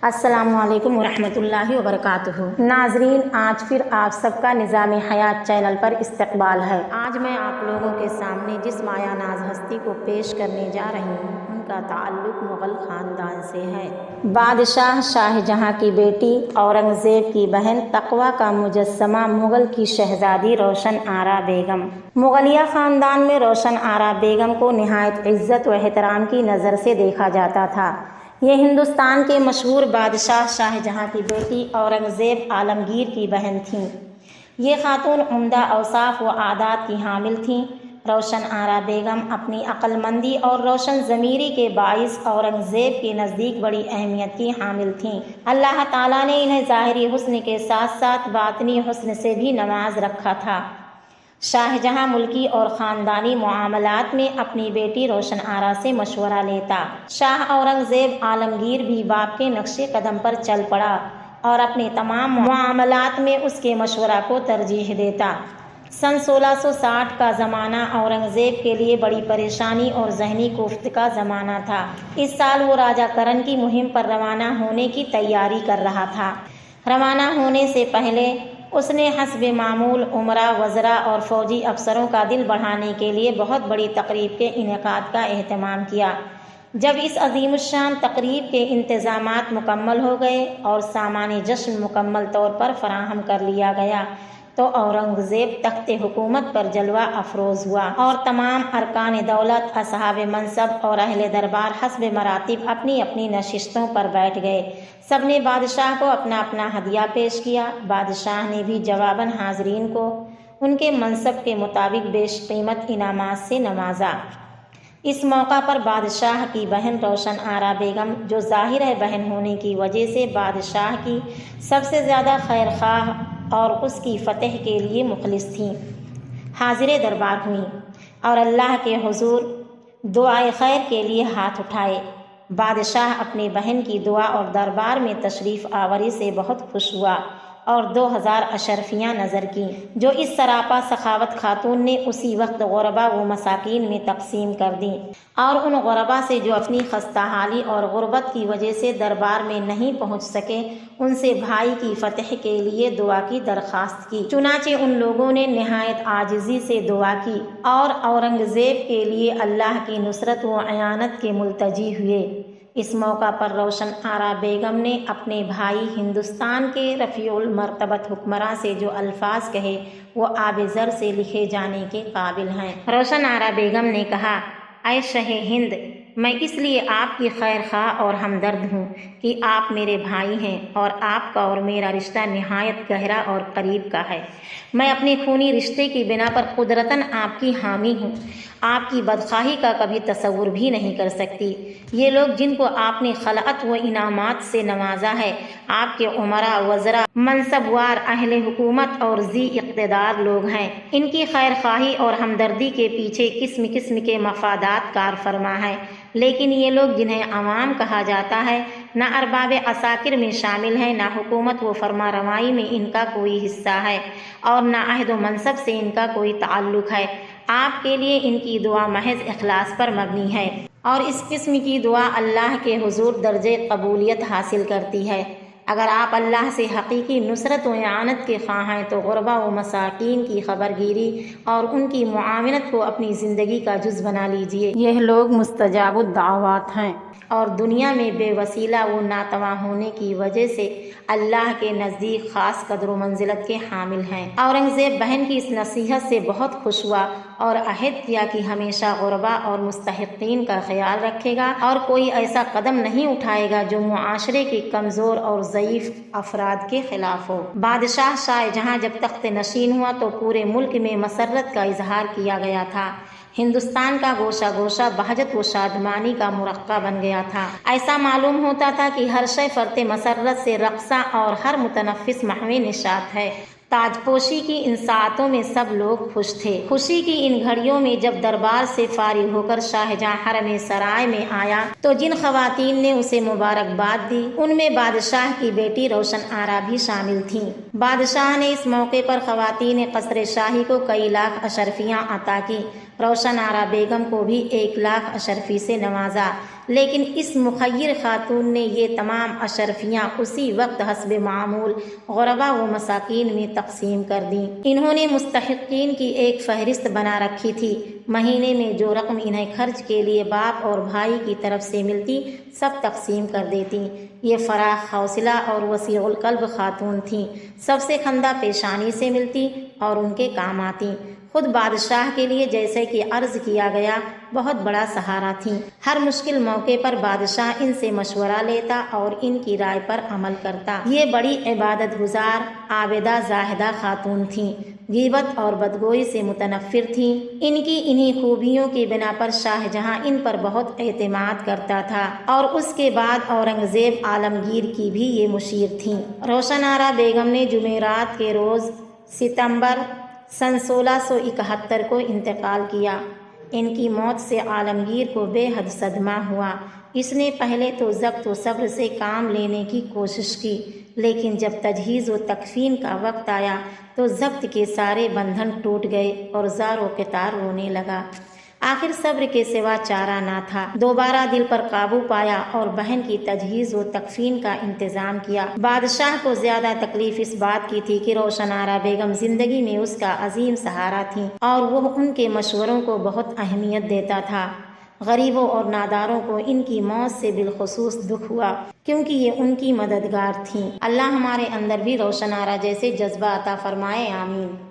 السلام علیکم ورحمۃ اللہ وبرکاتہ۔ ناظرین، آج پھر آپ سب کا نظام حیات چینل پر استقبال ہے۔ آج میں آپ لوگوں کے سامنے جس مایہ ناز ہستی کو پیش کرنے جا رہی ہوں، ان کا تعلق مغل خاندان سے ہے۔ بادشاہ شاہ جہاں کی بیٹی اورنگزیب کی بہن تقوی کا مجسمہ مغل کی شہزادی روشن آرا بیگم۔ مغلیہ خاندان میں روشن آرا بیگم کو نہایت عزت و احترام کی نظر سے دیکھا جاتا تھا۔ یہ ہندوستان کے مشہور بادشاہ شاہ جہاں کی بیٹی اورنگزیب عالمگیر کی بہن تھیں۔ یہ خاتون عمدہ اوصاف و عادات کی حامل تھیں۔ روشن آرا بیگم اپنی عقل مندی اور روشن ضمیری کے باعث اورنگزیب کے نزدیک بڑی اہمیت کی حامل تھیں۔ اللہ تعالیٰ نے انہیں ظاہری حسن کے ساتھ ساتھ باطنی حسن سے بھی نواز رکھا تھا۔ شاہ جہاں ملکی اور خاندانی معاملات میں اپنی بیٹی روشن آرا سے مشورہ لیتا۔ شاہ اورنگزیب عالمگیر بھی باپ کے نقش قدم پر چل پڑا اور اپنے تمام معاملات میں اس کے مشورہ کو ترجیح دیتا۔ سن 1660 کا زمانہ اورنگزیب کے لیے بڑی پریشانی اور ذہنی کوفت کا زمانہ تھا۔ اس سال وہ راجہ کرن کی مہم پر روانہ ہونے کی تیاری کر رہا تھا۔ روانہ ہونے سے پہلے اس نے حسب معمول امراء، وزراء اور فوجی افسروں کا دل بڑھانے کے لیے بہت بڑی تقریب کے انعقاد کا اہتمام کیا۔ جب اس عظیم الشان تقریب کے انتظامات مکمل ہو گئے اور سامان جشن مکمل طور پر فراہم کر لیا گیا تو اورنگزیب تخت حکومت پر جلوہ افروز ہوا اور تمام ارکان دولت، اصحاب منصب اور اہل دربار حسب مراتب اپنی اپنی نشستوں پر بیٹھ گئے۔ سب نے بادشاہ کو اپنا اپنا ہدیہ پیش کیا۔ بادشاہ نے بھی جواباً حاضرین کو ان کے منصب کے مطابق بیش قیمت انعامات سے نوازا۔ اس موقع پر بادشاہ کی بہن روشن آرا بیگم، جو ظاہر ہے بہن ہونے کی وجہ سے بادشاہ کی سب سے زیادہ خیر خواہ اور اس کی فتح کے لیے مخلص تھیں، حاضر دربار ہوئیں اور اللہ کے حضور دعائے خیر کے لیے ہاتھ اٹھائے۔ بادشاہ اپنی بہن کی دعا اور دربار میں تشریف آوری سے بہت خوش ہوا اور 2000 اشرفیاں نظر کیں، جو اس سراپا سخاوت خاتون نے اسی وقت غربا و مساکین میں تقسیم کر دیں اور ان غربا سے جو اپنی خستہ حالی اور غربت کی وجہ سے دربار میں نہیں پہنچ سکے، ان سے بھائی کی فتح کے لیے دعا کی درخواست کی۔ چنانچہ ان لوگوں نے نہایت عاجزی سے دعا کی اور اورنگزیب کے لیے اللہ کی نصرت و اعانت کے ملتجی ہوئے۔ اس موقع پر روشن آرا بیگم نے اپنے بھائی ہندوستان کے رفیع المرتبت حکمراں سے جو الفاظ کہے وہ آب زر سے لکھے جانے کے قابل ہیں۔ روشن آرا بیگم نے کہا، اے شہ ہند، میں اس لیے آپ کی خیر خواہ اور ہمدرد ہوں کہ آپ میرے بھائی ہیں اور آپ کا اور میرا رشتہ نہایت گہرا اور قریب کا ہے۔ میں اپنے خونی رشتے کی بنا پر قدرتاً آپ کی حامی ہوں۔ آپ کی بدخواہی کا کبھی تصور بھی نہیں کر سکتی۔ یہ لوگ جن کو آپ نے خلعت و انعامات سے نوازا ہے، آپ کے امراء، وزراء، منصبوار، اہل حکومت اور ذی اقتدار لوگ ہیں۔ ان کی خیر خواہی اور ہمدردی کے پیچھے قسم قسم کے مفادات کار فرما ہے، لیکن یہ لوگ جنہیں عوام کہا جاتا ہے، نہ ارباب عساکر میں شامل ہیں، نہ حکومت و فرما روائی میں ان کا کوئی حصہ ہے اور نہ عہد و منصب سے ان کا کوئی تعلق ہے۔ آپ کے لیے ان کی دعا محض اخلاص پر مبنی ہے اور اس قسم کی دعا اللہ کے حضور درجے قبولیت حاصل کرتی ہے۔ اگر آپ اللہ سے حقیقی نصرت و اعانت کے خواہاں ہیں تو غربا و مساکین کی خبرگیری اور ان کی معاونت کو اپنی زندگی کا جز بنا لیجئے۔ یہ لوگ مستجاب الدعوات ہیں اور دنیا میں بے وسیلہ و ناتواں ہونے کی وجہ سے اللہ کے نزدیک خاص قدر و منزلت کے حامل ہیں۔ اورنگزیب بہن کی اس نصیحت سے بہت خوش ہوا اور عہد کیا کہ ہمیشہ غربا اور مستحقین کا خیال رکھے گا اور کوئی ایسا قدم نہیں اٹھائے گا جو معاشرے کے کمزور اور ضعیف افراد کے خلاف ہو۔ بادشاہ شاہ جہاں جب تخت نشین ہوا تو پورے ملک میں مسرت کا اظہار کیا گیا تھا۔ ہندوستان کا گوشہ گوشہ بہجت و شادمانی کا مرقع بن گیا تھا۔ ایسا معلوم ہوتا تھا کہ ہر شے فرط مسرت سے رقصاں اور ہر متنفس محو نشاط ہے۔ تاج پوشی کی ان ساعتوں میں سب لوگ خوش تھے۔ خوشی کی ان گھڑیوں میں جب دربار سے فارغ ہو کر شاہجہاں حرم سرائے میں آیا تو جن خواتین نے اسے مبارکباد دی ان میں بادشاہ کی بیٹی روشن آرا بھی شامل تھیں۔ بادشاہ نے اس موقع پر خواتین قصر شاہی کو کئی لاکھ اشرفیاں عطا کی۔ روشن آرا بیگم کو بھی 1,00,000 اشرفی سے نوازا، لیکن اس مخیر خاتون نے یہ تمام اشرفیاں اسی وقت حسب معمول غربا و مساکین میں تقسیم کر دیں۔ انہوں نے مستحقین کی ایک فہرست بنا رکھی تھی، مہینے میں جو رقم انہیں خرچ کے لیے باپ اور بھائی کی طرف سے ملتی سب تقسیم کر دیتی۔ یہ فراخ حوصلہ اور وسیع القلب خاتون تھیں، سب سے خندہ پیشانی سے ملتی اور ان کے کام آتی۔ خود بادشاہ کے لیے جیسے کہ عرض کیا گیا بہت بڑا سہارا تھیں۔ ہر مشکل موقع پر بادشاہ ان سے مشورہ لیتا اور ان کی رائے پر عمل کرتا۔ یہ بڑی عبادت گزار، عابدہ، زاہدہ خاتون تھیں، غیبت اور بدگوئی سے متنفر تھیں۔ ان کی انہی خوبیوں کی بنا پر شاہ جہاں ان پر بہت اعتماد کرتا تھا اور اس کے بعد اورنگزیب عالمگیر کی بھی یہ مشیر تھیں۔ روشن آرا بیگم نے جمعرات کے روز ستمبر سن 1671 کو انتقال کیا۔ ان کی موت سے عالمگیر کو بے حد صدمہ ہوا۔ اس نے پہلے تو ضبط و صبر سے کام لینے کی کوشش کی، لیکن جب تجہیز و تکفین کا وقت آیا تو ضبط کے سارے بندھن ٹوٹ گئے اور زار و قطار رونے لگا۔ آخر صبر کے سوا چارہ نہ تھا، دوبارہ دل پر قابو پایا اور بہن کی تجہیز و تکفین کا انتظام کیا۔ بادشاہ کو زیادہ تکلیف اس بات کی تھی کہ روشن آرا بیگم زندگی میں اس کا عظیم سہارا تھیں اور وہ ان کے مشوروں کو بہت اہمیت دیتا تھا۔ غریبوں اور ناداروں کو ان کی موت سے بالخصوص دکھ ہوا کیونکہ یہ ان کی مددگار تھیں۔ اللہ ہمارے اندر بھی روشن آرا جیسے جذبہ عطا فرمائے، آمین۔